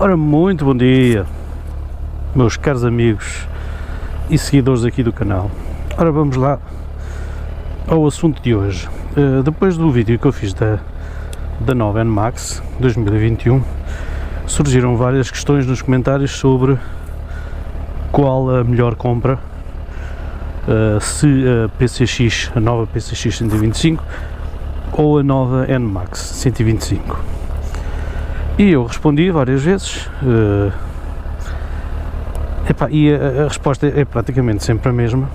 Ora, muito bom dia, meus caros amigos e seguidores aqui do canal. Ora, vamos lá ao assunto de hoje. Depois do vídeo que eu fiz da nova NMAX 2021, surgiram várias questões nos comentários sobre qual a melhor compra, se a PCX, a nova PCX 125 ou a nova NMAX 125. E eu respondi várias vezes, e a resposta é praticamente sempre a mesma.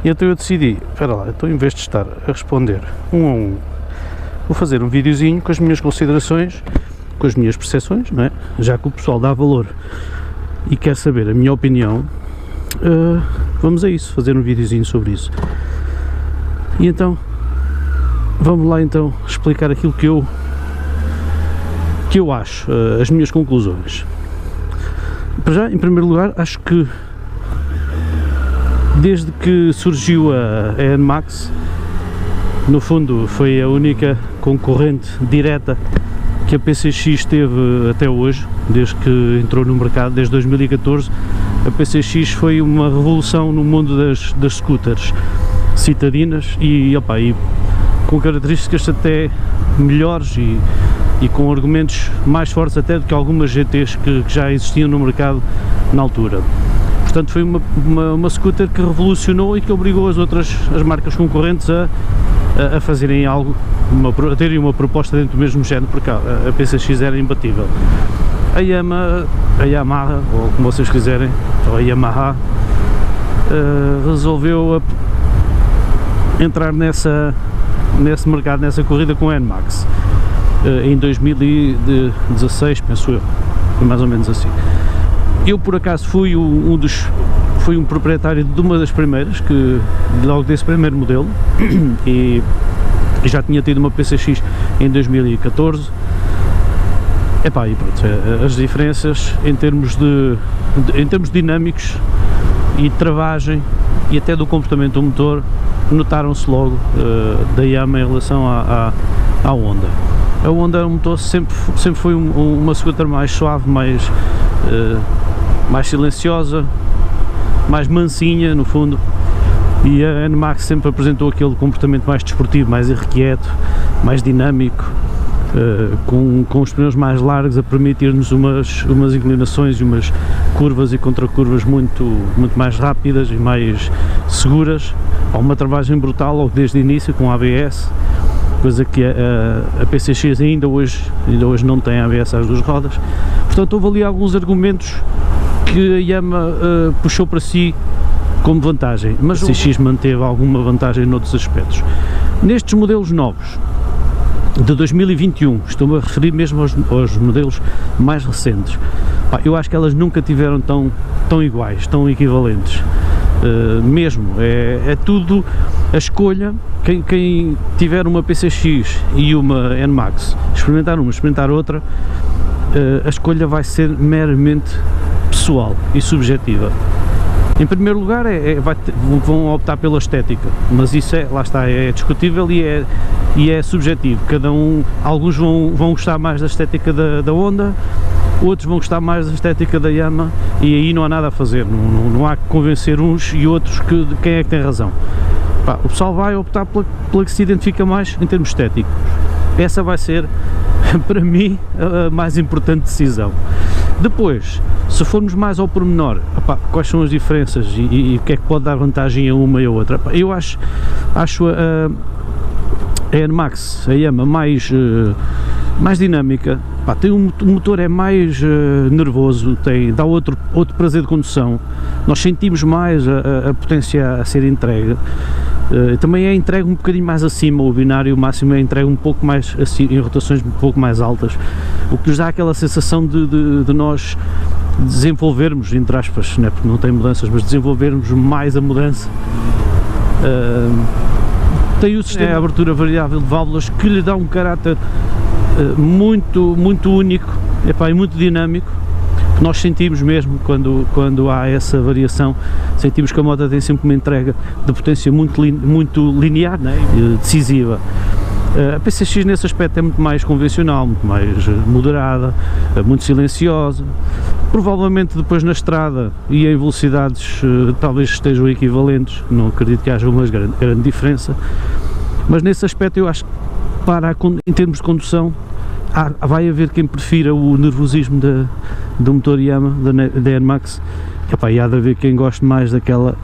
E então eu decidi, espera lá, então em vez de estar a responder um a um, vou fazer um videozinho com as minhas considerações, com as minhas percepções, não é? Já que o pessoal dá valor e quer saber a minha opinião, vamos a isso, fazer um videozinho sobre isso. E então, vamos lá então explicar aquilo que eu acho, as minhas conclusões. Para já, em primeiro lugar, acho que desde que surgiu a NMAX, no fundo foi a única concorrente direta que a PCX teve até hoje, desde que entrou no mercado, desde 2014. A PCX foi uma revolução no mundo das scooters citadinas e com características até melhores e com argumentos mais fortes até do que algumas GTs que já existiam no mercado na altura. Portanto, foi uma scooter que revolucionou e que obrigou as marcas concorrentes a fazerem algo, a terem uma proposta dentro do mesmo género, porque a PCX era imbatível. A Yamaha, ou como vocês quiserem, ou a Yamaha, resolveu entrar nesse mercado, nessa corrida com a NMAX. Em 2016, penso eu, foi mais ou menos assim. Eu, por acaso, fui um proprietário de uma das primeiras, logo desse primeiro modelo, e já tinha tido uma PCX em 2014. E pronto, as diferenças em termos dinâmicos e de travagem e até do comportamento do motor notaram-se logo da Yamaha em relação à Honda. A Honda, o motor sempre foi uma scooter mais suave, mais silenciosa, mais mansinha no fundo, e a NMAX sempre apresentou aquele comportamento mais desportivo, mais irrequieto, mais dinâmico, com os pneus mais largos, a permitir-nos umas inclinações e umas curvas e contracurvas muito mais rápidas e mais seguras, a uma travagem brutal logo desde o início com ABS, coisa que a PCX ainda hoje não tem ABS às duas rodas. Portanto, houve ali alguns argumentos que a Yamaha puxou para si como vantagem, mas a PCX manteve alguma vantagem noutros aspectos. Nestes modelos novos de 2021, estou-me a referir mesmo aos modelos mais recentes, eu acho que elas nunca tiveram tão iguais, tão equivalentes. Mesmo, é tudo a escolha. Quem tiver uma PCX e uma NMAX, experimentar uma, experimentar outra, a escolha vai ser meramente pessoal e subjetiva. Em primeiro lugar, vão optar pela estética, mas isso lá está, é discutível e é subjetivo. Alguns vão gostar mais da estética da Honda, outros vão gostar mais da estética da Yamaha, e aí não há nada a fazer, não há que convencer uns e outros de quem é que tem razão. O pessoal vai optar pela que se identifica mais em termos estéticos. Essa vai ser, para mim, a mais importante decisão. Depois, se formos mais ao pormenor, quais são as diferenças e o que é que pode dar vantagem a uma e a outra? Eu acho a NMAX, a Yamaha, mais dinâmica. O motor é mais nervoso, dá outro prazer de condução, nós sentimos mais a potência a ser entregue. Também é entregue um bocadinho mais acima, o binário máximo é entregue um pouco mais assim, em rotações um pouco mais altas, o que nos dá aquela sensação de nós desenvolvermos, entre aspas, né, porque não tem mudanças, mas desenvolvermos mais a mudança. Tem o sistema de abertura variável de válvulas que lhe dá um caráter muito único, e muito dinâmico, que nós sentimos mesmo quando há essa variação. Sentimos que a moto tem sempre uma entrega de potência muito linear, né, decisiva. A PCX nesse aspecto é muito mais convencional, muito mais moderada, muito silenciosa. Provavelmente depois na estrada e em velocidades talvez estejam equivalentes, não acredito que haja uma grande diferença, mas nesse aspecto eu acho que em termos de condução vai haver quem prefira o nervosismo do motor Yamaha, da NMAX, e há de haver quem goste mais daquela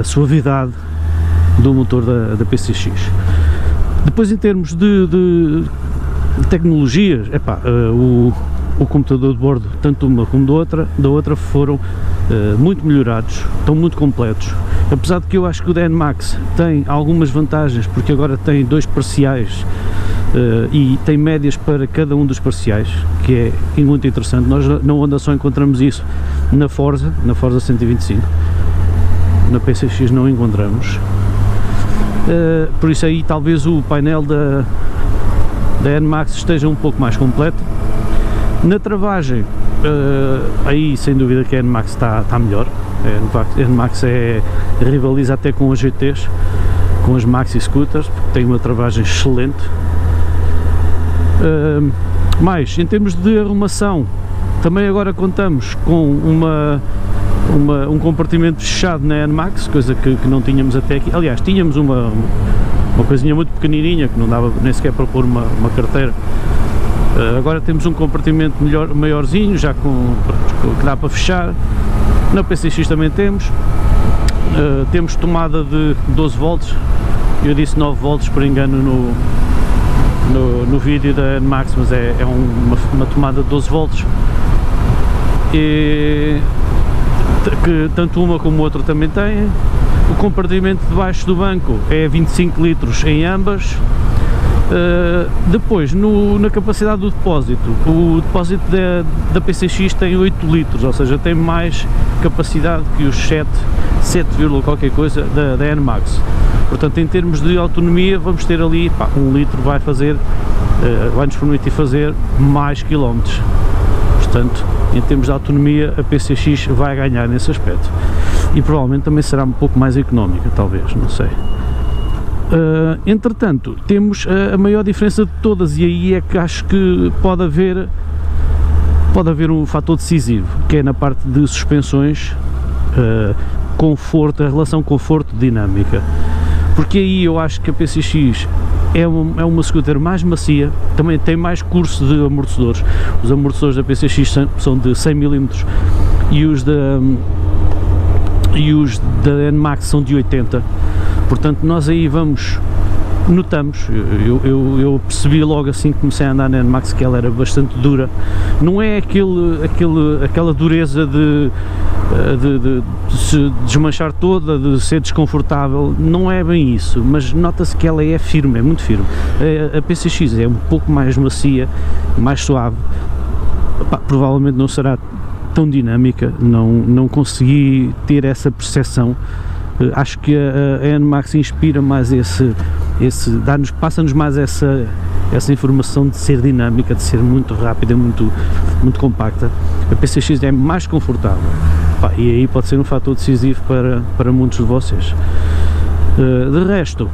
suavidade do motor da PCX. Depois, em termos de tecnologias, o computador de bordo, tanto uma como da outra foram muito melhorados, estão muito completos. Apesar de que eu acho que o da NMAX tem algumas vantagens, porque agora tem 2 parciais e tem médias para cada um dos parciais, que é muito interessante. Nós na Honda só encontramos isso na Forza 125, na PCX não encontramos. Por isso aí talvez o painel da NMAX esteja um pouco mais completo. Na travagem, aí sem dúvida que a NMAX está melhor. A NMAX rivaliza até com as GTs, com as Maxi Scooters, porque tem uma travagem excelente. Mas em termos de arrumação, também agora contamos com um compartimento fechado na NMAX, coisa que não tínhamos até aqui. Aliás, tínhamos uma coisinha muito pequenininha que não dava nem sequer para pôr uma carteira. Agora temos um compartimento maiorzinho, já que dá para fechar. Na PCX também temos tomada de 12 volts, eu disse 9 volts por engano no vídeo da NMAX, mas é uma tomada de 12 volts, e que tanto uma como outra também têm. O compartimento debaixo do banco é 25 litros em ambas. Depois, na capacidade do depósito, o depósito da PCX tem 8 litros, ou seja, tem mais capacidade que os 7, qualquer coisa da NMAX. Portanto, em termos de autonomia, vamos ter ali, 1 litro vai-nos permitir fazer mais quilómetros. Portanto, em termos de autonomia, a PCX vai ganhar nesse aspecto. E provavelmente também será um pouco mais económica, talvez, não sei. Entretanto, temos a maior diferença de todas, e aí é que acho que pode haver um fator decisivo, que é na parte de suspensões, conforto, a relação conforto-dinâmica, porque aí eu acho que a PCX é uma scooter mais macia, também tem mais curso de amortecedores. Os amortecedores da PCX são de 100 mm e os da NMAX são de 80. Portanto, nós aí notamos, eu percebi logo assim que comecei a andar na NMAX que ela era bastante dura. Não é aquela dureza de se desmanchar toda, de ser desconfortável, não é bem isso, mas nota-se que ela é firme, é muito firme. A PCX é um pouco mais macia, mais suave. Provavelmente não será tão dinâmica, não consegui ter essa percepção. Acho que a NMAX inspira mais passa-nos mais essa informação de ser dinâmica, de ser muito rápida, muito compacta. A PCX é mais confortável, e aí pode ser um fator decisivo para muitos de vocês. De resto,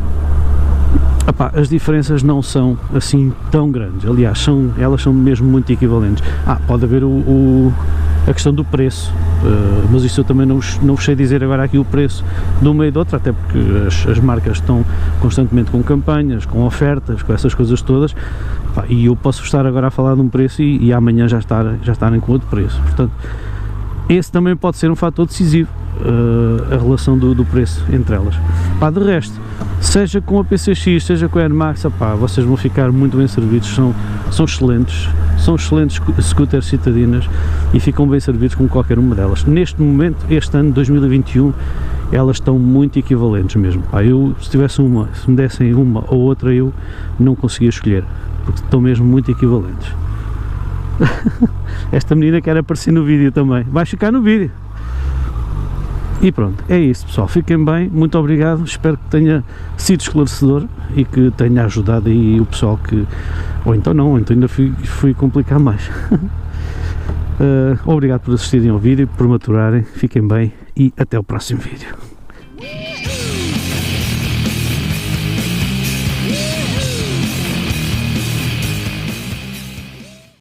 as diferenças não são assim tão grandes, aliás, elas são mesmo muito equivalentes. Pode haver a questão do preço, mas isso eu também não vos sei dizer agora aqui o preço de uma e de outra, até porque as marcas estão constantemente com campanhas, com ofertas, com essas coisas todas, e eu posso estar agora a falar de um preço e amanhã já estarem com outro preço. Portanto, esse também pode ser um fator decisivo, a relação do preço entre elas. De resto, seja com a PCX, seja com a NMAX, vocês vão ficar muito bem servidos, são excelentes scooters citadinas e ficam bem servidos com qualquer uma delas. Neste momento, este ano 2021, elas estão muito equivalentes mesmo. Se me dessem uma ou outra, eu não conseguia escolher, porque estão mesmo muito equivalentes. Esta menina quer aparecer no vídeo também, vai ficar no vídeo. E pronto, é isso pessoal, fiquem bem, muito obrigado, espero que tenha sido esclarecedor e que tenha ajudado aí o pessoal ou então ainda fui complicar mais. Obrigado por assistirem ao vídeo, por me aturarem, fiquem bem e até o próximo vídeo.